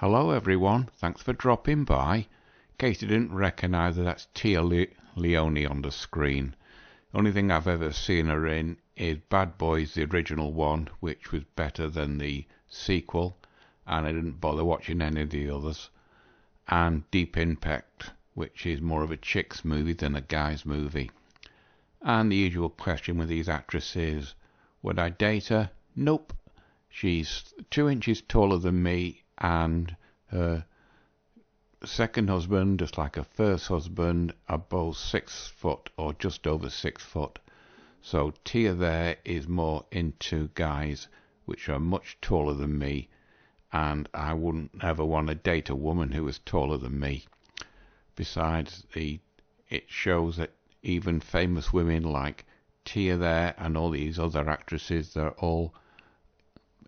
Hello everyone, thanks for dropping by. In case you didn't recognise her, that's Tia Leone on the screen. Only thing I've ever seen her in is Bad Boys, the original one, which was better than the sequel, and I didn't bother watching any of the others. And Deep Impact, which is more of a chick's movie than a guy's movie. And the usual question with these actresses, would I date her? Nope. She's 2 inches taller than me, and her second husband, just like her first husband, are both 6 foot or just over 6 foot. So Tia there is more into guys which are much taller than me, and I wouldn't ever want to date a woman who is taller than me. Besides, it shows that even famous women like Tia there and all these other actresses, they're all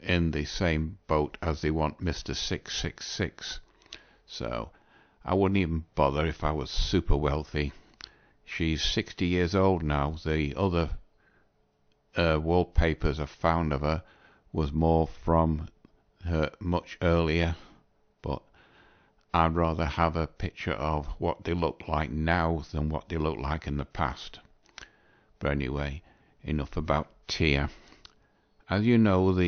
in the same boat as they want Mr. 666. So I wouldn't even bother if I was super wealthy. She's 60 years old now. The other wallpapers I found of her was more from her much earlier, but I'd rather have a picture of what they look like now than what they look like in the past. But anyway, enough about Tia. As you know,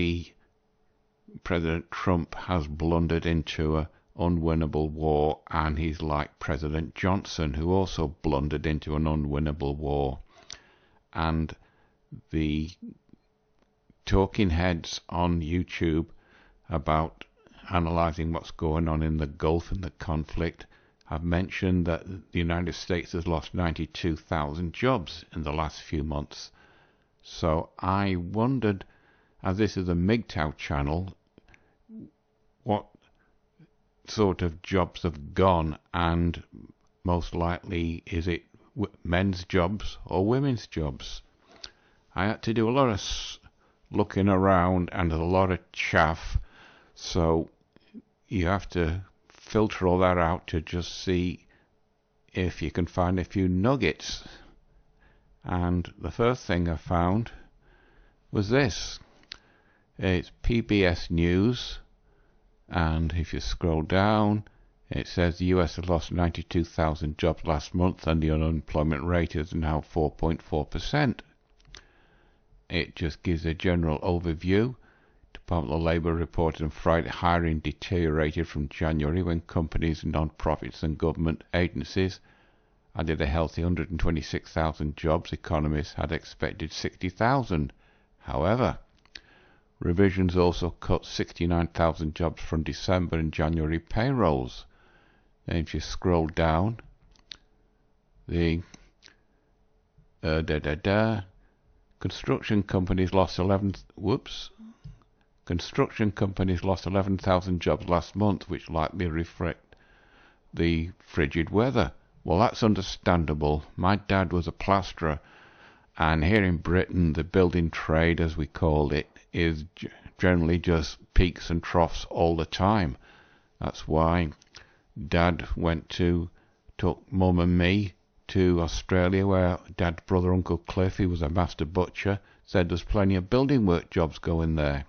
President Trump has blundered into an unwinnable war, and he's like President Johnson, who also blundered into an unwinnable war. And the talking heads on YouTube about analysing what's going on in the Gulf and the conflict have mentioned that the United States has lost 92,000 jobs in the last few months. So I wondered, as this is a MGTOW channel, what sort of jobs have gone, and most likely is it men's jobs or women's jobs. I had to do a lot of looking around and a lot of chaff, so you have to filter all that out to just see if you can find a few nuggets. And the first thing I found was this. It's PBS News, and if you scroll down, it says the US has lost 92,000 jobs last month, and the unemployment rate is now 4.4%. It just gives a general overview. Department of Labour reported on Friday hiring deteriorated from January, when companies, non-profits and government agencies added a healthy 126,000 jobs. Economists had expected 60,000. However, revisions also cut 69,000 jobs from December and January payrolls. Then if you scroll down, construction companies lost 11,000 jobs last month, which likely reflect the frigid weather. Well, that's understandable. My dad was a plasterer, and here in Britain, the building trade, as we called it, is generally just peaks and troughs all the time. That's why Dad took Mum and me to Australia, where Dad's brother, Uncle Cliff, he was a master butcher, said there's plenty of building work jobs going there.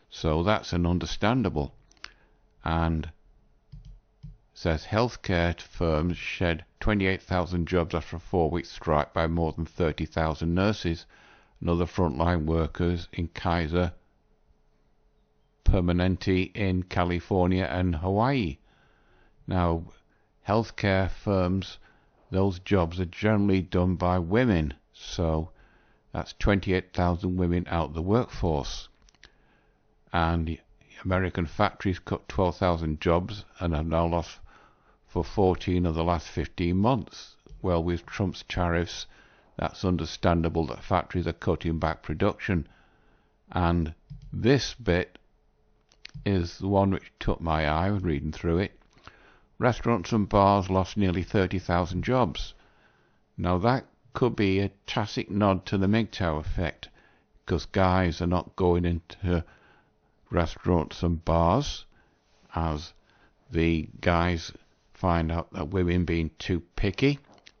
So that's an understandable. And says healthcare firms shed 28,000 jobs after a 4-week strike by more than 30,000 nurses and other frontline workers in Kaiser Permanente in California and Hawaii. Now, healthcare firms, those jobs are generally done by women, so that's 28,000 women out of the workforce. And American factories cut 12,000 jobs and have now lost for 14 of the last 15 months. Well, with Trump's tariffs, that's understandable that factories are cutting back production. And this bit is the one which took my eye when reading through it. Restaurants and bars lost nearly 30,000 jobs. Now that could be a tacit nod to the MGTOW effect, because guys are not going into restaurants and bars, as the guys find out that women being too picky,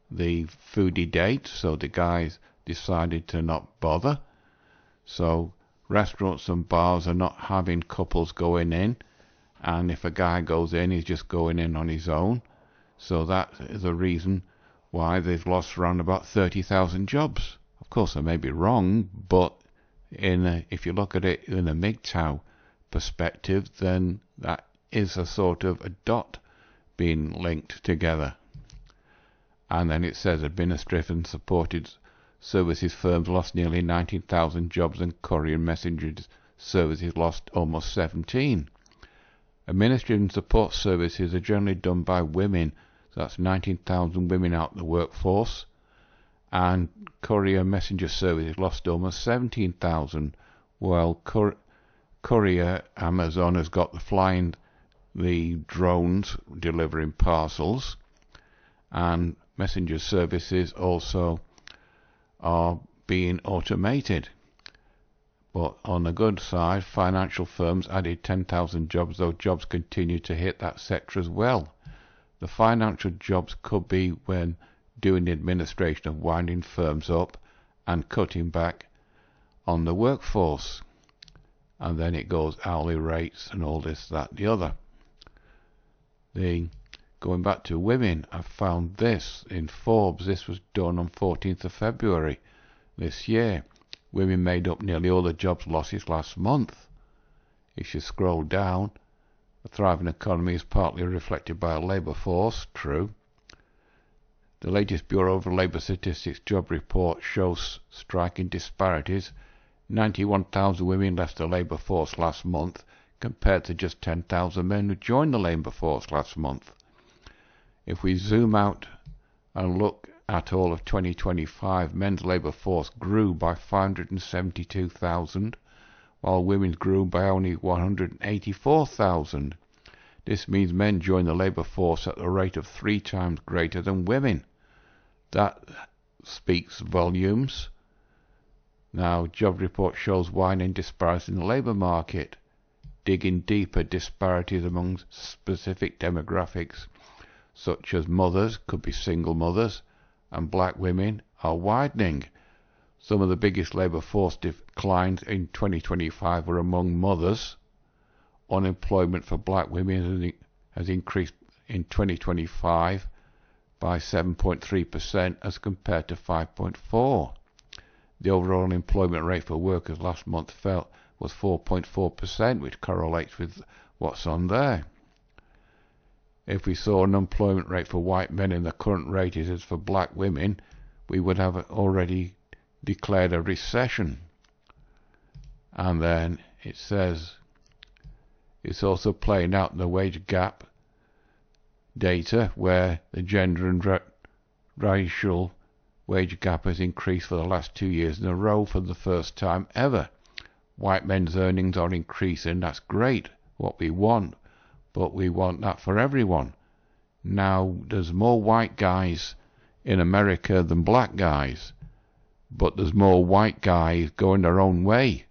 the foodie date, so the guys decided to not bother. So restaurants and bars are not having couples going in, and if a guy goes in, he's just going in on his own. So that is a reason why they've lost around about 30,000 jobs. Of course, I may be wrong, but if you look at it in a MGTOW perspective, then that is a sort of a dot being linked together. And then it says administrative and supported services firms lost nearly 19,000 jobs, and courier and messenger services lost almost 17. Administrative and support services are generally done by women, so that's 19,000 women out of the workforce, and courier and messenger services lost almost 17,000, while courier, Amazon has got the drones delivering parcels, and messenger services also are being automated. But on the good side, financial firms added 10,000 jobs, though jobs continue to hit that sector as well. The financial jobs could be when doing the administration of winding firms up and cutting back on the workforce. And then it goes hourly rates and all this, that, the other. Going back to women, I found this in Forbes. This was done on 14th of February this year. Women made up nearly all the jobs losses last month. If you scroll down, a thriving economy is partly reflected by a labour force, true. The latest Bureau of Labour Statistics job report shows striking disparities. 91,000 women left the labour force last month, compared to just 10,000 men who joined the labour force last month. If we zoom out and look at all of 2025, men's labour force grew by 572,000, while women's grew by only 184,000. This means men join the labour force at a rate of 3 times greater than women. That speaks volumes. Now, job report shows widening disparities in the labour market, digging deeper disparities among specific demographics, such as mothers, could be single mothers, and black women are widening. Some of the biggest labour force declines in 2025 were among mothers. Unemployment for black women has increased in 2025 by 7.3% as compared to 5.4%. The overall unemployment rate for workers last month was 4.4%, which correlates with what's on there. If we saw an unemployment rate for white men in the current rate as for black women, we would have already declared a recession. And then it says it's also playing out in the wage gap data, where the gender and racial wage gap has increased for the last 2 years in a row for the first time ever. White men's earnings are increasing. That's great, what we want, but we want that for everyone. Now, there's more white guys in America than black guys, but there's more white guys going their own way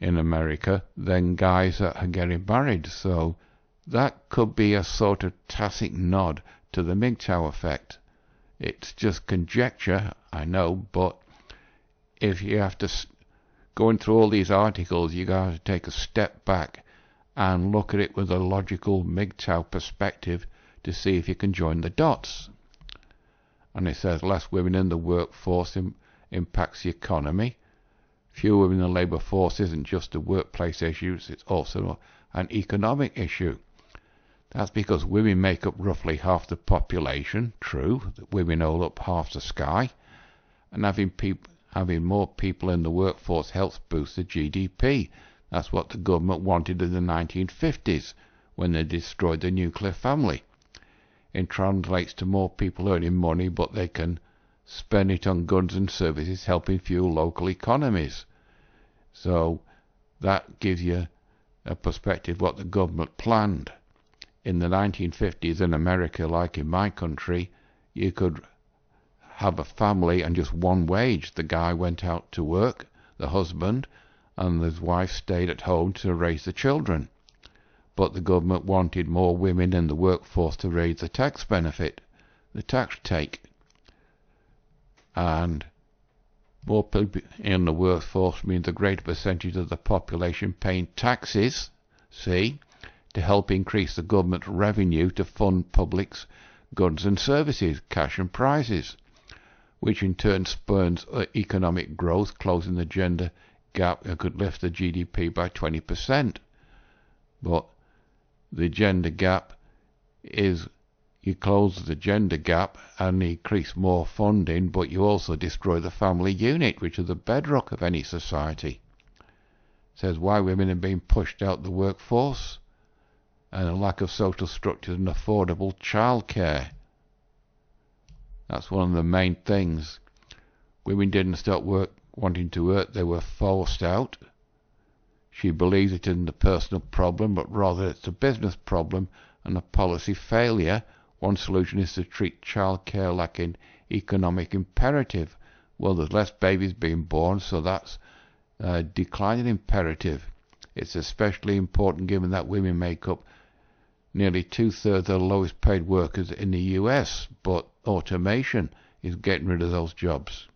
in America than guys that are getting married. So that could be a sort of tacit nod to the MGTOW effect. It's just conjecture, I know, but if you have to going through all these articles, you got to take a step back and look at it with a logical MGTOW perspective to see if you can join the dots. And it says less women in the workforce impacts the economy. Fewer women in the labour force isn't just a workplace issue, it's also an economic issue. That's because women make up roughly half the population, true, that women hold up half the sky, and having more people in the workforce helps boost the GDP. That's what the government wanted in the 1950s, when they destroyed the nuclear family. It translates to more people earning money, but they can spend it on goods and services, helping fuel local economies. So that gives you a perspective what the government planned. In the 1950s in America, like in my country, you could have a family and just one wage. The guy went out to work, the husband, and his wife stayed at home to raise the children. But the government wanted more women in the workforce to raise the tax benefit, the tax take. And more people in the workforce means a greater percentage of the population paying taxes. See, to help increase the government's revenue to fund public's goods and services, cash and prices, which in turn spurs economic growth, closing the gender gap that could lift the GDP by 20%. But the gender gap is, you close the gender gap and increase more funding, but you also destroy the family unit, which is the bedrock of any society. It says why women are being pushed out the workforce, and a lack of social structures and affordable childcare. That's one of the main things. Women didn't stop wanting to work, they were forced out. She believes it isn't a personal problem, but rather it's a business problem and a policy failure. One solution is to treat childcare like an economic imperative. Well, there's less babies being born, so that's a declining imperative. It's especially important given that women make up nearly 2/3 of the lowest paid workers in the US, but automation is getting rid of those jobs.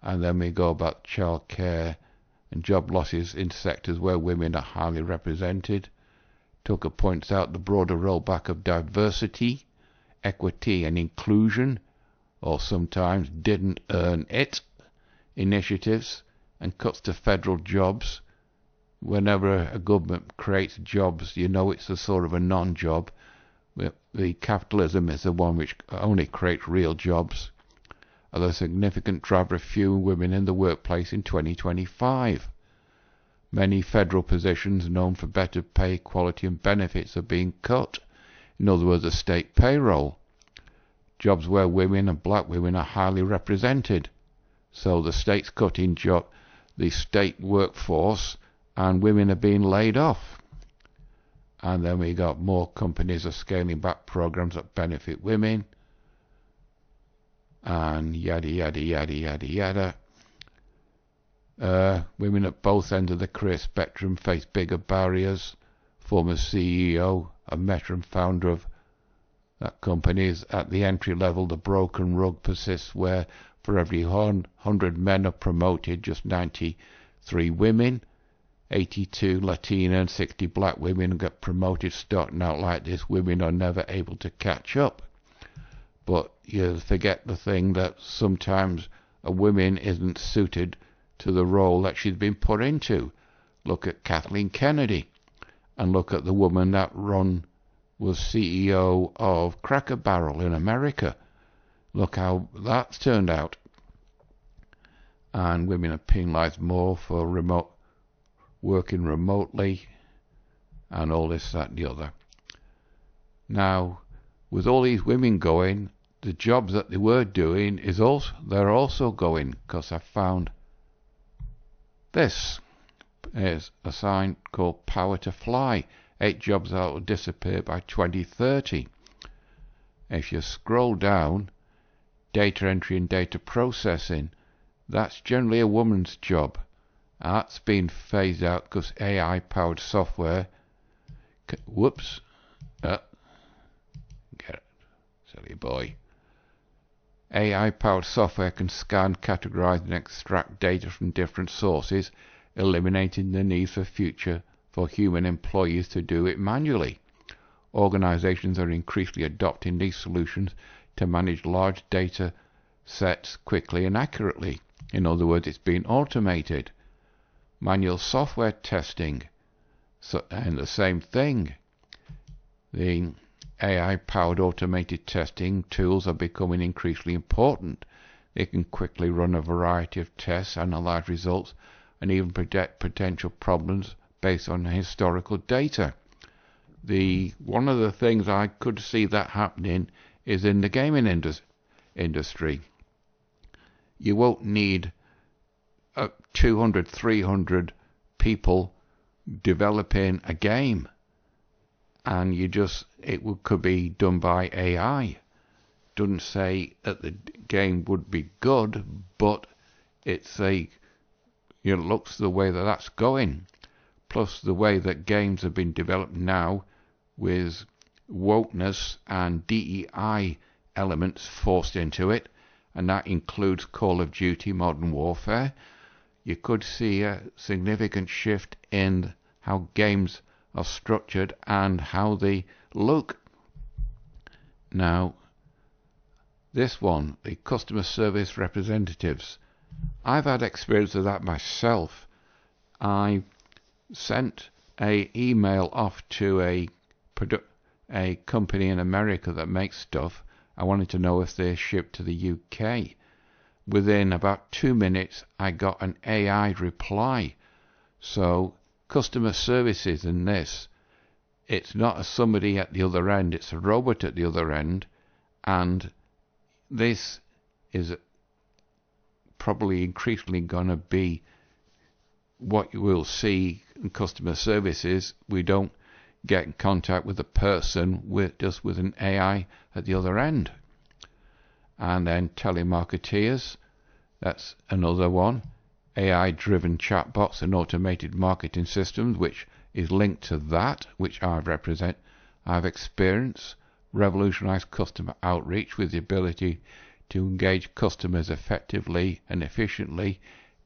And then we go about childcare and job losses in sectors where women are highly represented. Tucker points out the broader rollback of diversity, equity and inclusion, or sometimes didn't earn it, initiatives, and cuts to federal jobs. Whenever a government creates jobs, you know it's a sort of a non-job. The capitalism is the one which only creates real jobs. Are a significant driver of fewer women in the workplace in 2025. Many federal positions known for better pay, quality and benefits are being cut. In other words, the state payroll. Jobs where women and black women are highly represented. So the state's cutting the state workforce, and women are being laid off. And then we got more companies are scaling back programs that benefit women, and yada yada yada yada yada. Women at both ends of the career spectrum face bigger barriers. Former CEO of Meta and founder of that company is at the entry level. The broken rug persists where for every 100 men are promoted, just 93 women, 82 Latina and 60 black women get promoted. Starting out like this, women are never able to catch up. But you forget the thing that sometimes a woman isn't suited to the role that she's been put into. Look at Kathleen Kennedy, and look at the woman that was CEO of Cracker Barrel in America. Look how that's turned out. And women are penalised more for working remotely, and all this, that, and the other. Now, with all these women going, the jobs that they were doing they're also going, because I found this is a sign called Power to Fly. 8 jobs that will disappear by 2030. If you scroll down, data entry and data processing, that's generally a woman's job. That's been phased out because AI-powered software. Whoops. Get it, silly boy. AI-powered software can scan, categorize, and extract data from different sources, eliminating the need for human employees to do it manually. Organizations are increasingly adopting these solutions to manage large data sets quickly and accurately. In other words, it's been automated. Manual software testing, and the same thing. The AI-powered automated testing tools are becoming increasingly important. They can quickly run a variety of tests, analyze results, and even predict potential problems based on historical data. One of the things I could see that happening is in the gaming industry. You won't need 200, 300 people developing a game, and could be done by AI. Doesn't say that the game would be good, but looks the way that's going. Plus the way that games have been developed now with wokeness and DEI elements forced into it, and that includes Call of Duty Modern Warfare. You could see a significant shift in how games are structured and how they look. Now, this one, the customer service representatives, I've had experience of that myself. I sent an email off to a company in America that makes stuff. I wanted to know if they shipped to the UK. Within about 2 minutes, I got an AI reply. So, customer services in this, it's not somebody at the other end, it's a robot at the other end, and this is probably increasingly going to be what you will see in customer services. We don't get in contact with a person, just with an AI at the other end. And then telemarketeers, that's another one. AI-driven chatbots and automated marketing systems, which is linked to that, which I've experienced. Revolutionize customer outreach with the ability to engage customers effectively and efficiently.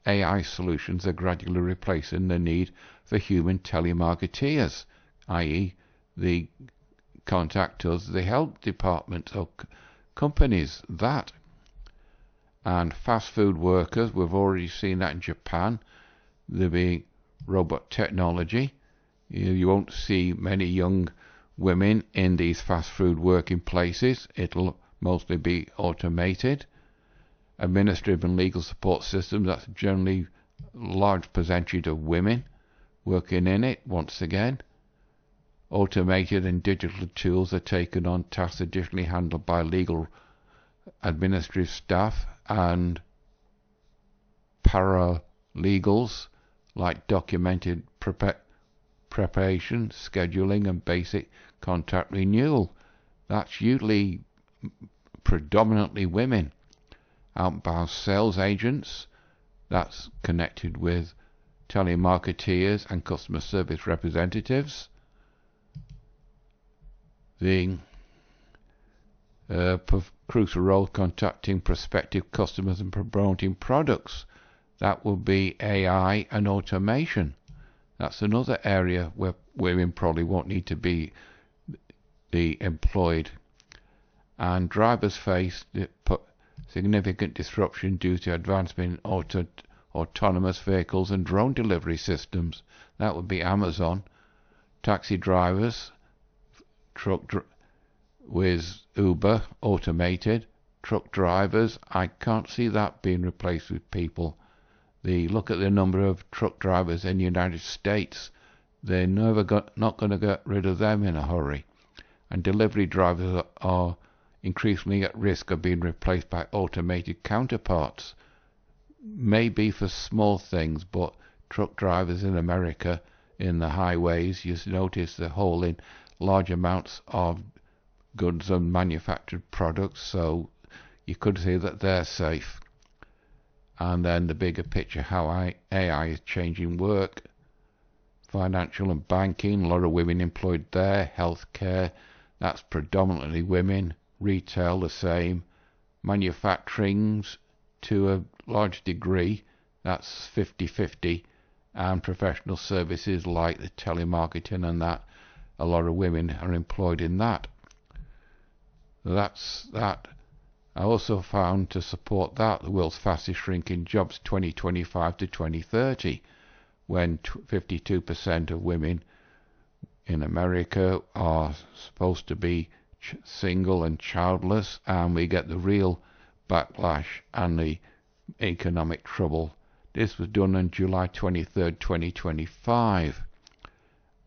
AI solutions are gradually replacing the need for human telemarketeers, i.e. the contact us, the health department or companies, that. And fast food workers, we've already seen that in Japan. There being robot technology. You won't see many young women in these fast food working places. It'll mostly be automated. Administrative and legal support systems, that's generally a large percentage of women working in it. Once again, automated and digital tools are taken on tasks additionally handled by legal administrative staff and paralegals, like documented preparation, scheduling and basic contract renewal. That's usually predominantly women. Outbound sales agents, that's connected with telemarketeers and customer service representatives. The crucial role contacting prospective customers and promoting products, that will be AI and automation. That's another area where women probably won't need to be employed. And drivers face significant disruption due to advancement in autonomous vehicles and drone delivery systems. That would be Amazon. Taxi drivers, with Uber, automated. Truck drivers, I can't see that being replaced with people. Look at the number of truck drivers in the United States. They're not going to get rid of them in a hurry. And delivery drivers are increasingly at risk of being replaced by automated counterparts. Maybe for small things, but truck drivers in America, in the highways, you notice they're hauling large amounts of goods and manufactured products, so you could say that they're safe. And then the bigger picture, how AI is changing work. Financial and banking, a lot of women employed there. Healthcare, that's predominantly women. Retail, the same. Manufacturing, to a large degree, that's 50-50. And professional services like the telemarketing and that, a lot of women are employed in that. That's that. I also found, to support that, the world's fastest shrinking jobs 2025 to 2030, when 52% of women in America are supposed to be single and childless, and we get the real backlash and the economic trouble. This was done on July 23rd, 2025.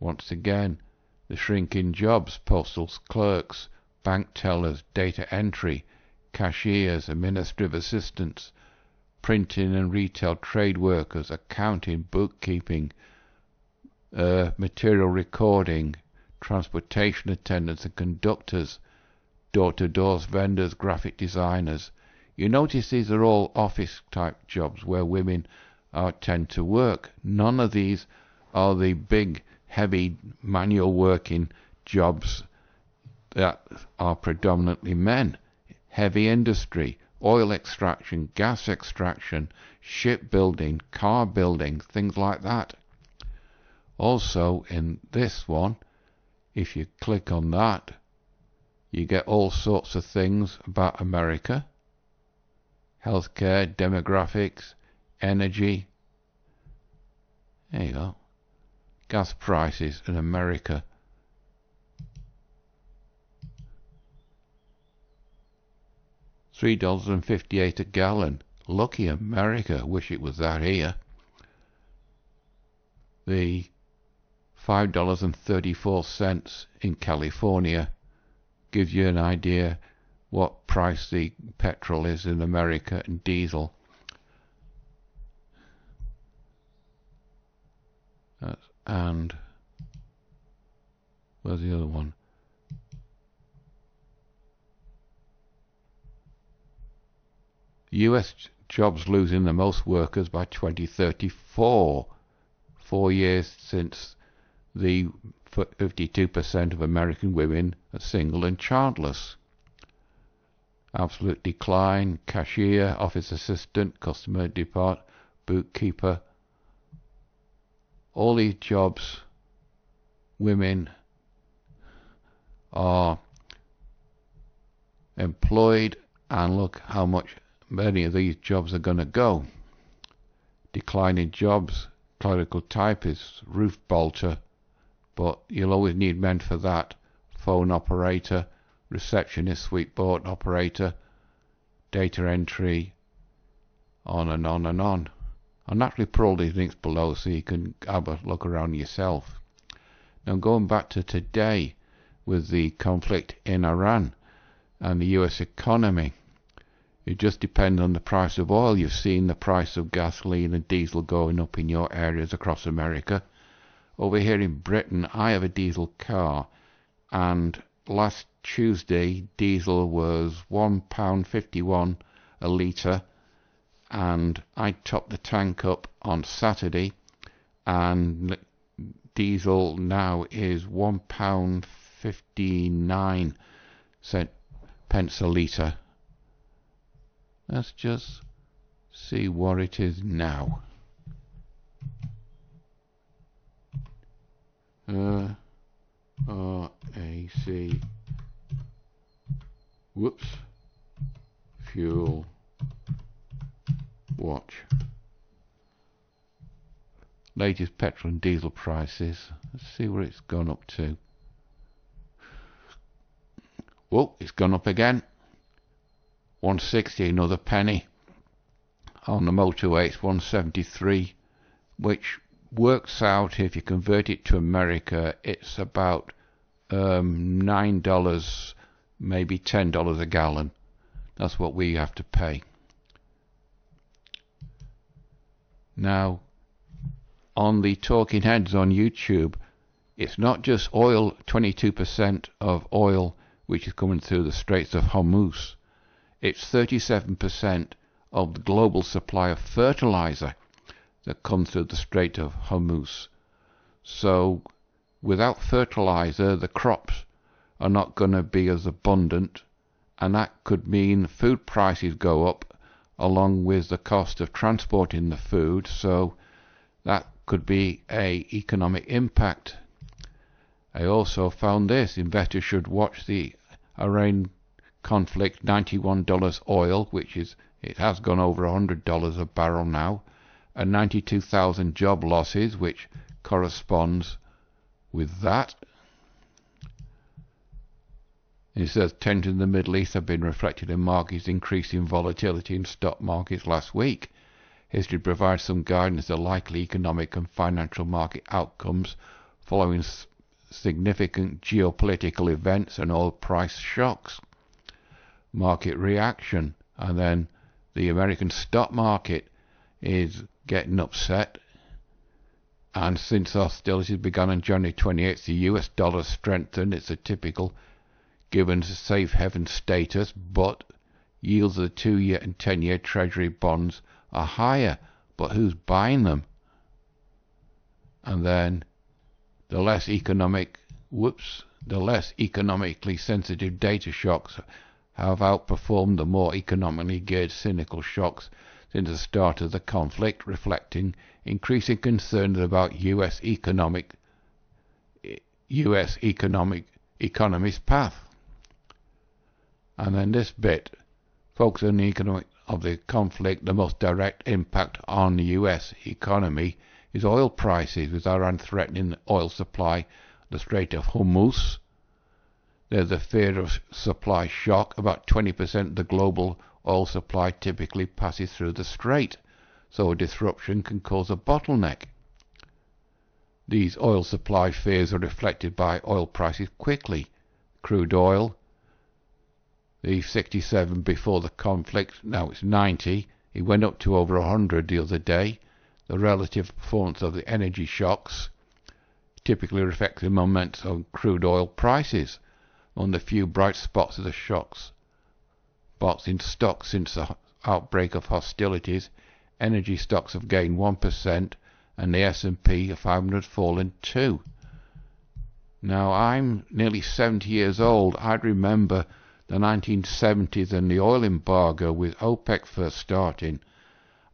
Once again, the shrinking jobs, postal clerks, bank tellers, data entry, cashiers, administrative assistants, printing and retail trade workers, accounting, bookkeeping, material recording, transportation attendants and conductors, door-to-door vendors, graphic designers. You notice these are all office-type jobs where women tend to work. None of these are the big, heavy, manual working jobs that are predominantly men. Heavy industry, oil extraction, gas extraction, shipbuilding, car building, things like that. Also in this one, if you click on that, you get all sorts of things about America: healthcare, demographics, energy. There you go. Gas prices in America. $3.58 a gallon. Lucky America. Wish it was that here. The $5.34 in California gives you an idea what price the petrol is in America and diesel. And where's the other one? US jobs losing the most workers by 2034. 4 years since the 52% of American women are single and childless. Absolute decline: cashier, office assistant, customer depart, bookkeeper. All these jobs, women are employed, and look how much many of these jobs are going to go. Declining jobs: clerical typist, roof bolter, but you'll always need men for that. Phone operator, receptionist, switchboard operator, data entry, on and on and on. I'll naturally put all these links below so you can have a look around yourself. Now, going back to today with the conflict in Iran and the US economy, it just depends on the price of oil. You've seen the price of gasoline and diesel going up in your areas across America. Over here in Britain, I have a diesel car, and last Tuesday diesel was £1.51 a litre, and I topped the tank up on Saturday, and diesel now is £1.59 pence a litre. Let's just see what it is now. RAC, whoops, fuel watch. Latest petrol and diesel prices. Let's see where it's gone up to. Whoa, it's gone up again. 160, another penny. On the motorway it's 173, which works out, if you convert it to America, it's about $9, maybe $10 a gallon. That's what we have to pay. Now, on the Talking Heads on YouTube, it's not just oil. 22% of oil which is coming through the Straits of Hormuz. It's 37% of the global supply of fertilizer that comes through the Strait of Hormuz. So without fertilizer, the crops are not going to be as abundant, and that could mean food prices go up along with the cost of transporting the food. So that could be an economic impact. I also found this: investors should watch the Iran conflict. $91 oil, which is, it has gone over $100 a barrel now, and 92,000 job losses, which corresponds with that. It says tensions in the Middle East have been reflected in markets, increasing volatility in stock markets last week. History provides some guidance to likely economic and financial market outcomes following significant geopolitical events and oil price shocks. Market reaction, and then the American stock market is getting upset, and since hostilities began on January 28th, the US dollar strengthened. It's a typical given safe haven status, but yields of the 2-year and 10-year Treasury bonds are higher. But who's buying them? And then the less economically sensitive data shocks have outperformed the more economically geared cynical shocks. since the start of the conflict, reflecting increasing concerns about US economy's path. And then this bit, focus on the economic of the conflict. The most direct impact on the US economy is oil prices, with Iran threatening the oil supply, the Strait of Hormuz. There's a fear of supply shock. About 20% of the global oil supply typically passes through the strait, so a disruption can cause a bottleneck. These oil supply fears are reflected by oil prices quickly. Crude oil, the 67 before the conflict, now it's 90. It went up to over 100 the other day. The relative performance of the energy shocks typically reflects the momentum on crude oil prices. One of the few bright spots of the shocks in stocks since the outbreak of hostilities, energy stocks have gained 1% and the S&P 500 fallen 2%. Now, I'm nearly 70 years old. I'd remember the 1970s and the oil embargo with OPEC first starting.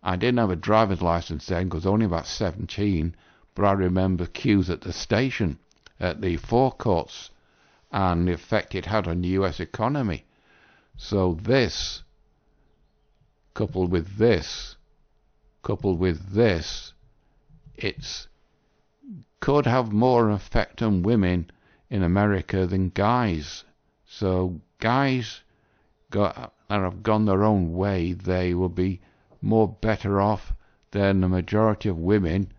I didn't have a driver's license then because I was only about 17, but I remember queues at the station, at the forecourts, and the effect it had on the US economy. So this, coupled with this, it could have more effect on women in America than guys. So guys that have gone their own way, they will be more better off than the majority of women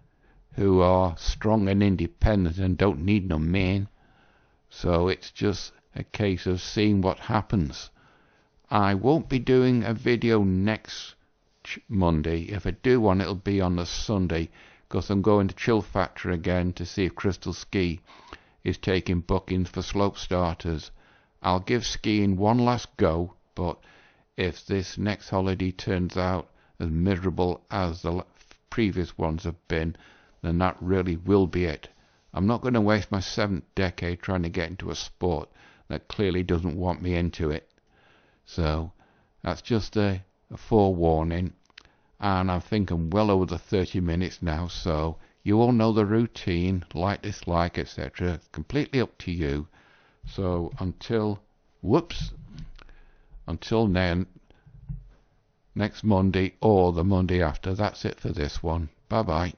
who are strong and independent and don't need no men. So it's just a case of seeing what happens. I won't be doing a video next Monday. If I do one, it'll be on the Sunday, because I'm going to Chill Factor again to see if Crystal Ski is taking bookings for slope starters. I'll give skiing one last go, but if this next holiday turns out as miserable as the previous ones have been, then that really will be it. I'm not going to waste my 7th decade trying to get into a sport that clearly doesn't want me into it. So that's just a forewarning, and I think I'm well over the 30 minutes now, so you all know the routine, like, dislike, etc. It's completely up to you. So until then, next Monday or the Monday after, that's it for this one. Bye bye.